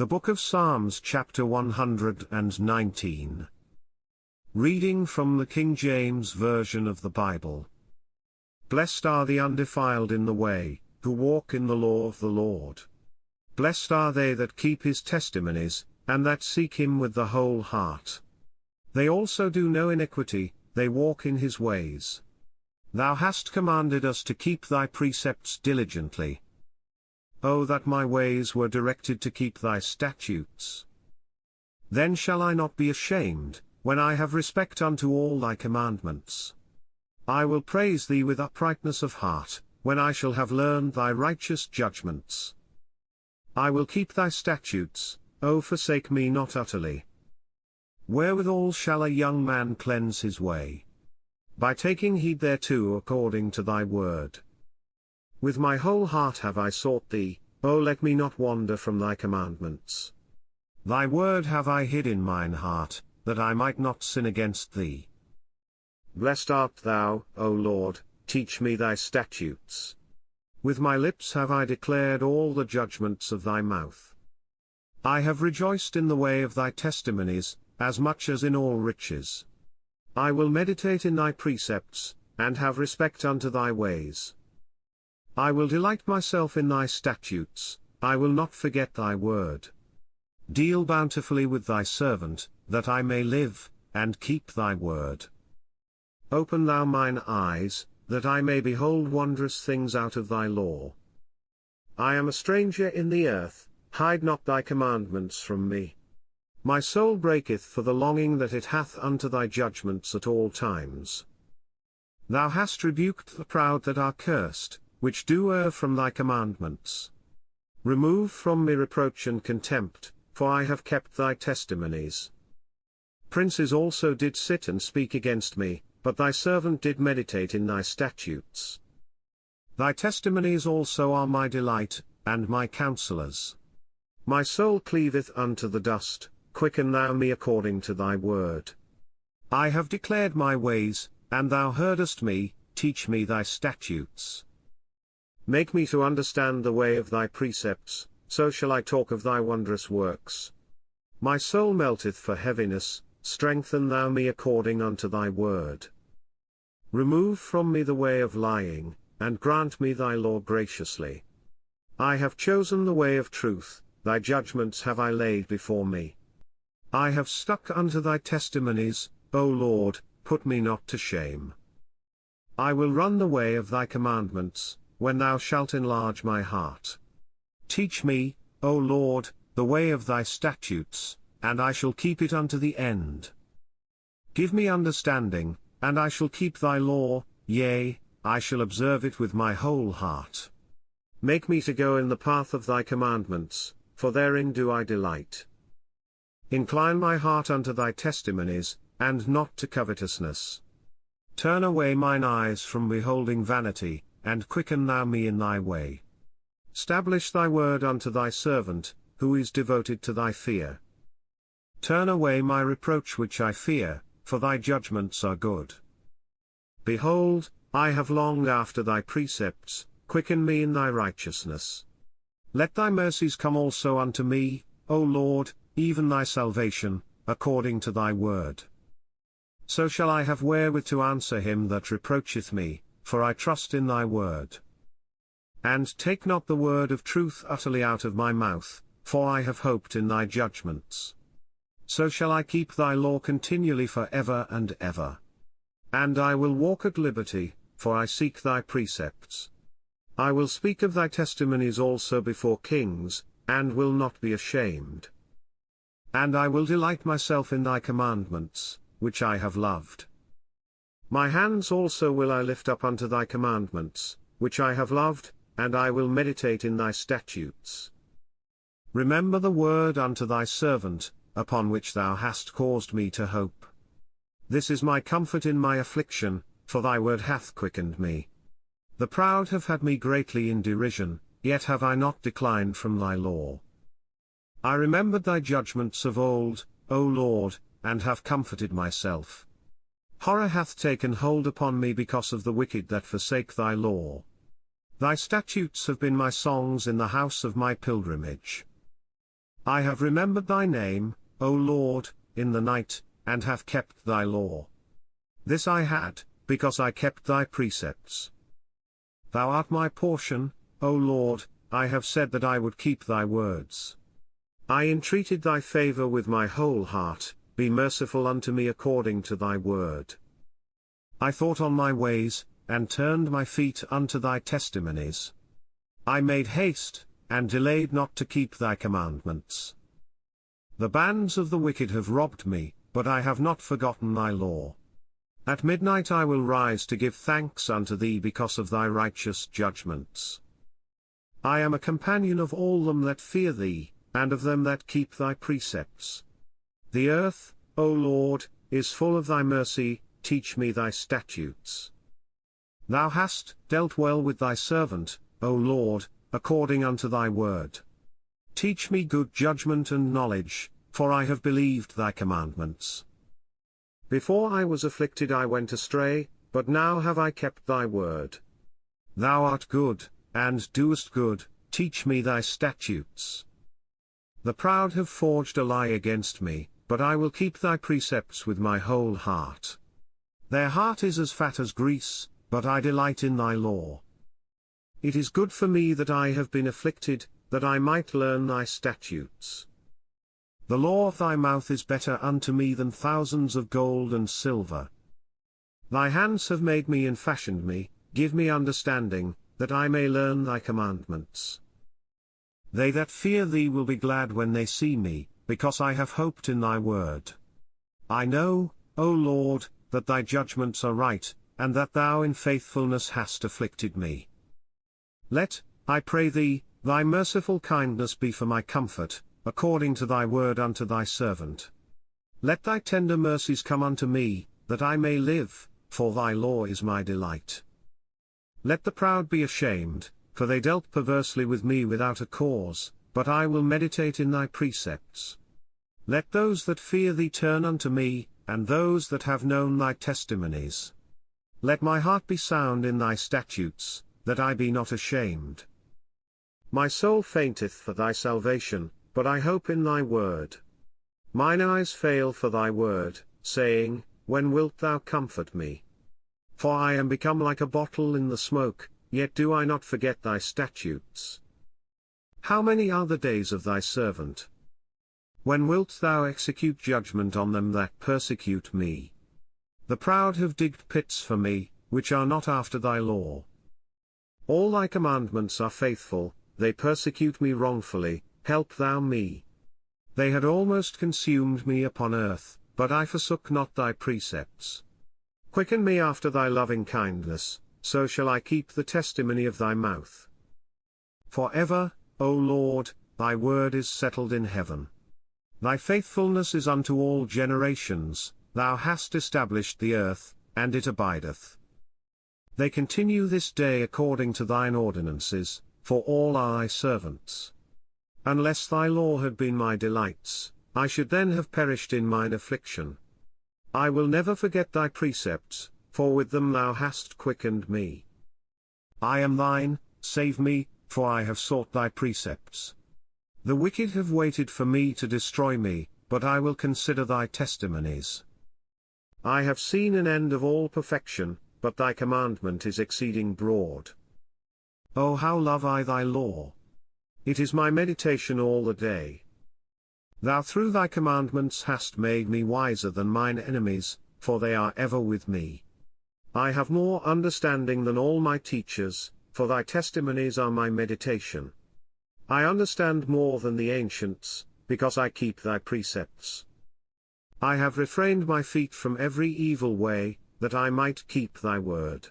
The Book of Psalms chapter 119. Reading from the King James Version of the Bible. Blessed are the undefiled in the way, who walk in the law of the Lord. Blessed are they that keep his testimonies, and that seek him with the whole heart. They also do no iniquity, they walk in his ways. Thou hast commanded us to keep thy precepts diligently. O that my ways were directed to keep thy statutes! Then shall I not be ashamed, when I have respect unto all thy commandments. I will praise thee with uprightness of heart, when I shall have learned thy righteous judgments. I will keep thy statutes, O forsake me not utterly. Wherewithal shall a young man cleanse his way? By taking heed thereto according to thy word. With my whole heart have I sought thee, O let me not wander from thy commandments. Thy word have I hid in mine heart, that I might not sin against thee. Blessed art thou, O Lord, teach me thy statutes. With my lips have I declared all the judgments of thy mouth. I have rejoiced in the way of thy testimonies, as much as in all riches. I will meditate in thy precepts, and have respect unto thy ways. I will delight myself in thy statutes, I will not forget thy word. Deal bountifully with thy servant, that I may live, and keep thy word. Open thou mine eyes, that I may behold wondrous things out of thy law. I am a stranger in the earth, hide not thy commandments from me. My soul breaketh for the longing that it hath unto thy judgments at all times. Thou hast rebuked the proud that are cursed, which do err from thy commandments. Remove from me reproach and contempt, for I have kept thy testimonies. Princes also did sit and speak against me, but thy servant did meditate in thy statutes. Thy testimonies also are my delight, and my counsellors. My soul cleaveth unto the dust, quicken thou me according to thy word. I have declared my ways, and thou heardest me, teach me thy statutes. Make me to understand the way of thy precepts, so shall I talk of thy wondrous works. My soul melteth for heaviness, strengthen thou me according unto thy word. Remove from me the way of lying, and grant me thy law graciously. I have chosen the way of truth, thy judgments have I laid before me. I have stuck unto thy testimonies, O Lord, put me not to shame. I will run the way of thy commandments, when thou shalt enlarge my heart. Teach me, O Lord, the way of thy statutes, and I shall keep it unto the end. Give me understanding, and I shall keep thy law, yea, I shall observe it with my whole heart. Make me to go in the path of thy commandments, for therein do I delight. Incline my heart unto thy testimonies, and not to covetousness. Turn away mine eyes from beholding vanity, and quicken thou me in thy way. Stablish thy word unto thy servant, who is devoted to thy fear. Turn away my reproach which I fear, for thy judgments are good. Behold, I have longed after thy precepts, quicken me in thy righteousness. Let thy mercies come also unto me, O Lord, even thy salvation, according to thy word. So shall I have wherewith to answer him that reproacheth me, for I trust in thy word. And take not the word of truth utterly out of my mouth, for I have hoped in thy judgments. So shall I keep thy law continually for ever and ever. And I will walk at liberty, for I seek thy precepts. I will speak of thy testimonies also before kings, and will not be ashamed. And I will delight myself in thy commandments, which I have loved. My hands also will I lift up unto thy commandments, which I have loved, and I will meditate in thy statutes. Remember the word unto thy servant, upon which thou hast caused me to hope. This is my comfort in my affliction, for thy word hath quickened me. The proud have had me greatly in derision, yet have I not declined from thy law. I remembered thy judgments of old, O Lord, and have comforted myself. Horror hath taken hold upon me because of the wicked that forsake thy law. Thy statutes have been my songs in the house of my pilgrimage. I have remembered thy name, O Lord, in the night, and have kept thy law. This I had, because I kept thy precepts. Thou art my portion, O Lord, I have said that I would keep thy words. I entreated thy favor with my whole heart, be merciful unto me according to thy word. I thought on my ways, and turned my feet unto thy testimonies. I made haste, and delayed not to keep thy commandments. The bands of the wicked have robbed me, but I have not forgotten thy law. At midnight I will rise to give thanks unto thee because of thy righteous judgments. I am a companion of all them that fear thee, and of them that keep thy precepts. The earth, O Lord, is full of thy mercy, teach me thy statutes. Thou hast dealt well with thy servant, O Lord, according unto thy word. Teach me good judgment and knowledge, for I have believed thy commandments. Before I was afflicted I went astray, but now have I kept thy word. Thou art good, and doest good, teach me thy statutes. The proud have forged a lie against me, but I will keep thy precepts with my whole heart. Their heart is as fat as grease, but I delight in thy law. It is good for me that I have been afflicted, that I might learn thy statutes. The law of thy mouth is better unto me than thousands of gold and silver. Thy hands have made me and fashioned me, give me understanding, that I may learn thy commandments. They that fear thee will be glad when they see me, because I have hoped in thy word. I know, O Lord, that thy judgments are right, and that thou in faithfulness hast afflicted me. Let, I pray thee, thy merciful kindness be for my comfort, according to thy word unto thy servant. Let thy tender mercies come unto me, that I may live, for thy law is my delight. Let the proud be ashamed, for they dealt perversely with me without a cause, but I will meditate in thy precepts. Let those that fear thee turn unto me, and those that have known thy testimonies. Let my heart be sound in thy statutes, that I be not ashamed. My soul fainteth for thy salvation, but I hope in thy word. Mine eyes fail for thy word, saying, when wilt thou comfort me? For I am become like a bottle in the smoke, yet do I not forget thy statutes. How many are the days of thy servant? When wilt thou execute judgment on them that persecute me? The proud have digged pits for me, which are not after thy law. All thy commandments are faithful, they persecute me wrongfully, help thou me. They had almost consumed me upon earth, but I forsook not thy precepts. Quicken me after thy loving kindness, so shall I keep the testimony of thy mouth. For ever, O Lord, thy word is settled in heaven. Thy faithfulness is unto all generations, thou hast established the earth, and it abideth. They continue this day according to thine ordinances, for all are thy servants. Unless thy law had been my delights, I should then have perished in mine affliction. I will never forget thy precepts, for with them thou hast quickened me. I am thine, save me, for I have sought thy precepts. The wicked have waited for me to destroy me, but I will consider thy testimonies. I have seen an end of all perfection, but thy commandment is exceeding broad. O how love I thy law! It is my meditation all the day. Thou through thy commandments hast made me wiser than mine enemies, for they are ever with me. I have more understanding than all my teachers, for thy testimonies are my meditation. I understand more than the ancients, because I keep thy precepts. I have refrained my feet from every evil way, that I might keep thy word.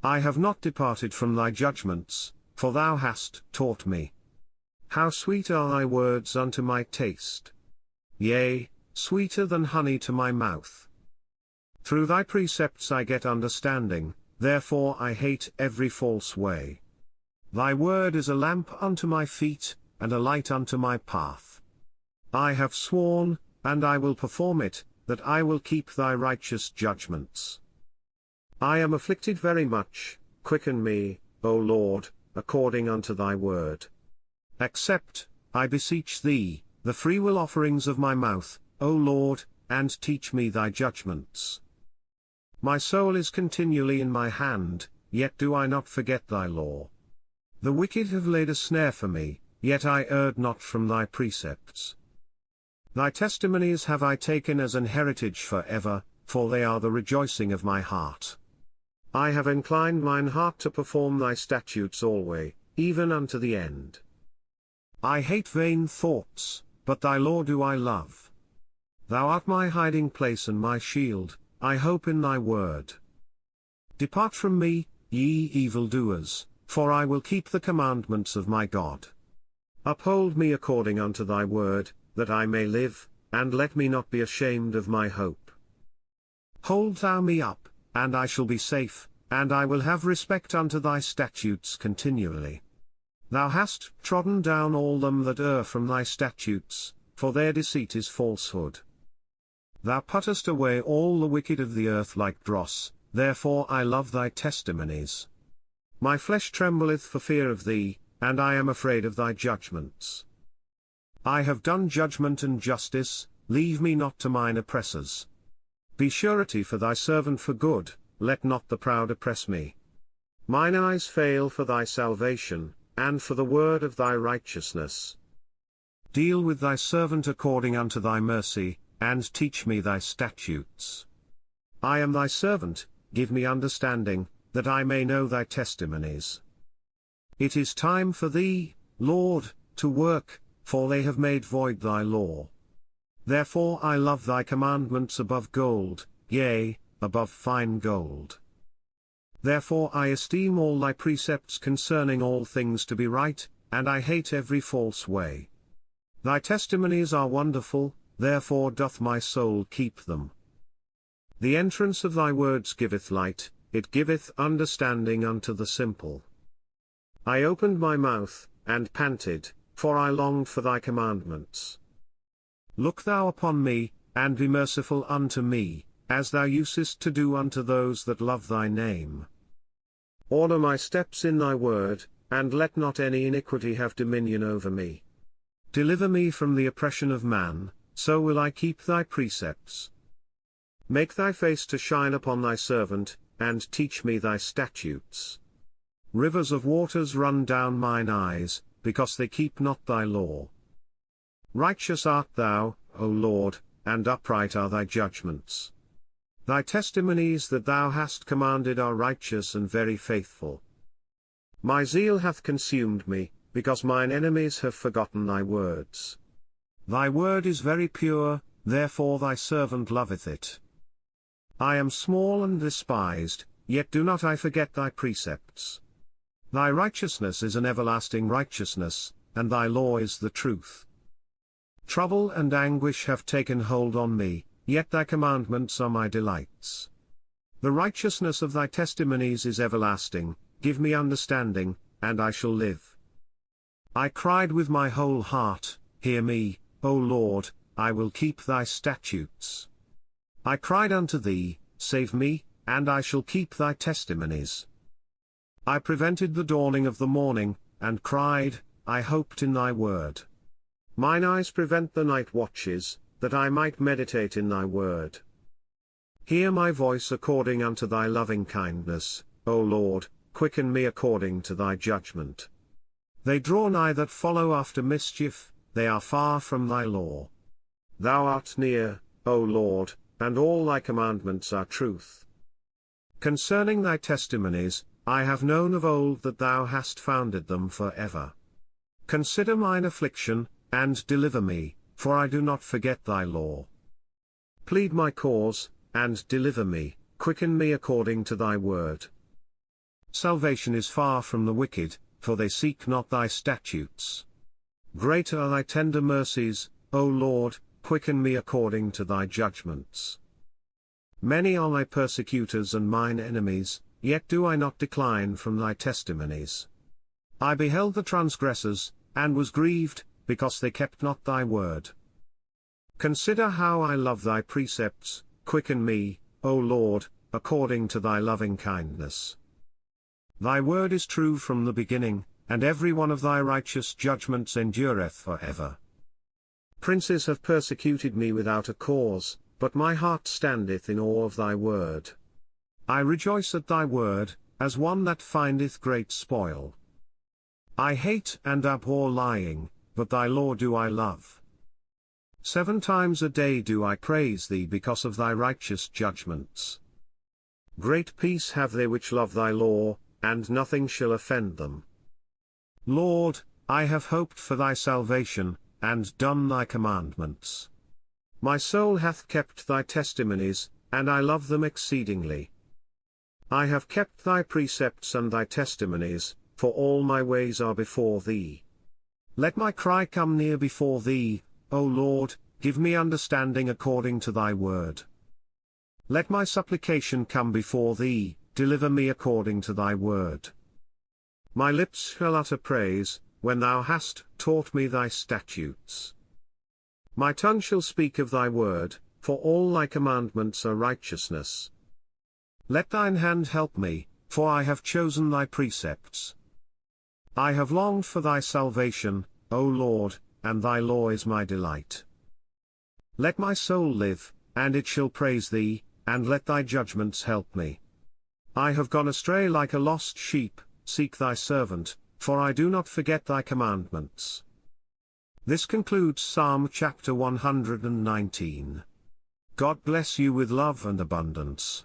I have not departed from thy judgments, for thou hast taught me. How sweet are thy words unto my taste! Yea, sweeter than honey to my mouth. Through thy precepts I get understanding, therefore I hate every false way. Thy word is a lamp unto my feet, and a light unto my path. I have sworn, and I will perform it, that I will keep thy righteous judgments. I am afflicted very much, quicken me, O Lord, according unto thy word. Accept, I beseech thee, the freewill offerings of my mouth, O Lord, and teach me thy judgments. My soul is continually in my hand, yet do I not forget thy law. The wicked have laid a snare for me, yet I erred not from thy precepts. Thy testimonies have I taken as an heritage for ever, for they are the rejoicing of my heart. I have inclined mine heart to perform thy statutes alway, even unto the end. I hate vain thoughts, but thy law do I love. Thou art my hiding place and my shield, I hope in thy word. Depart from me, ye evildoers, for I will keep the commandments of my God. Uphold me according unto thy word, that I may live, and let me not be ashamed of my hope. Hold thou me up, and I shall be safe, and I will have respect unto thy statutes continually. Thou hast trodden down all them that err from thy statutes, for their deceit is falsehood. Thou puttest away all the wicked of the earth like dross, therefore I love thy testimonies. My flesh trembleth for fear of thee, and I am afraid of thy judgments. I have done judgment and justice, leave me not to mine oppressors. Be surety for thy servant for good, let not the proud oppress me. Mine eyes fail for thy salvation, and for the word of thy righteousness. Deal with thy servant according unto thy mercy, and teach me thy statutes. I am thy servant, give me understanding, that I may know thy testimonies. It is time for thee, Lord, to work, for they have made void thy law. Therefore I love thy commandments above gold, yea, above fine gold. Therefore I esteem all thy precepts concerning all things to be right, and I hate every false way. Thy testimonies are wonderful, therefore doth my soul keep them. The entrance of thy words giveth light, it giveth understanding unto the simple. I opened my mouth, and panted, for I longed for thy commandments. Look thou upon me, and be merciful unto me, as thou usest to do unto those that love thy name. Order my steps in thy word, and let not any iniquity have dominion over me. Deliver me from the oppression of man, so will I keep thy precepts. Make thy face to shine upon thy servant, and teach me thy statutes. Rivers of waters run down mine eyes, because they keep not thy law. Righteous art thou, O Lord, and upright are thy judgments. Thy testimonies that thou hast commanded are righteous and very faithful. My zeal hath consumed me, because mine enemies have forgotten thy words. Thy word is very pure, therefore thy servant loveth it. I am small and despised, yet do not I forget thy precepts. Thy righteousness is an everlasting righteousness, and thy law is the truth. Trouble and anguish have taken hold on me, yet thy commandments are my delights. The righteousness of thy testimonies is everlasting, give me understanding, and I shall live. I cried with my whole heart, hear me, O Lord, I will keep thy statutes. I cried unto thee, save me, and I shall keep thy testimonies. I prevented the dawning of the morning, and cried, I hoped in thy word. Mine eyes prevent the night watches, that I might meditate in thy word. Hear my voice according unto thy loving kindness, O Lord, quicken me according to thy judgment. They draw nigh that follow after mischief, they are far from thy law. Thou art near, O Lord, and all thy commandments are truth. Concerning thy testimonies, I have known of old that thou hast founded them for ever. Consider mine affliction, and deliver me, for I do not forget thy law. Plead my cause, and deliver me, quicken me according to thy word. Salvation is far from the wicked, for they seek not thy statutes. Great are thy tender mercies, O Lord, quicken me according to thy judgments. Many are my persecutors and mine enemies, yet do I not decline from thy testimonies. I beheld the transgressors, and was grieved, because they kept not thy word. Consider how I love thy precepts, quicken me, O Lord, according to thy loving kindness. Thy word is true from the beginning, and every one of thy righteous judgments endureth for ever. Princes have persecuted me without a cause, but my heart standeth in awe of thy word. I rejoice at thy word, as one that findeth great spoil. I hate and abhor lying, but thy law do I love. 7 times a day do I praise thee because of thy righteous judgments. Great peace have they which love thy law, and nothing shall offend them. Lord, I have hoped for thy salvation, and done thy commandments. My soul hath kept thy testimonies, and I love them exceedingly. I have kept thy precepts and thy testimonies, for all my ways are before thee. Let my cry come near before thee, O Lord, give me understanding according to thy word. Let my supplication come before thee, deliver me according to thy word. My lips shall utter praise, when thou hast taught me thy statutes. My tongue shall speak of thy word, for all thy commandments are righteousness. Let thine hand help me, for I have chosen thy precepts. I have longed for thy salvation, O Lord, and thy law is my delight. Let my soul live, and it shall praise thee, and let thy judgments help me. I have gone astray like a lost sheep, seek thy servant, for I do not forget thy commandments. This concludes Psalm chapter 119. God bless you with love and abundance.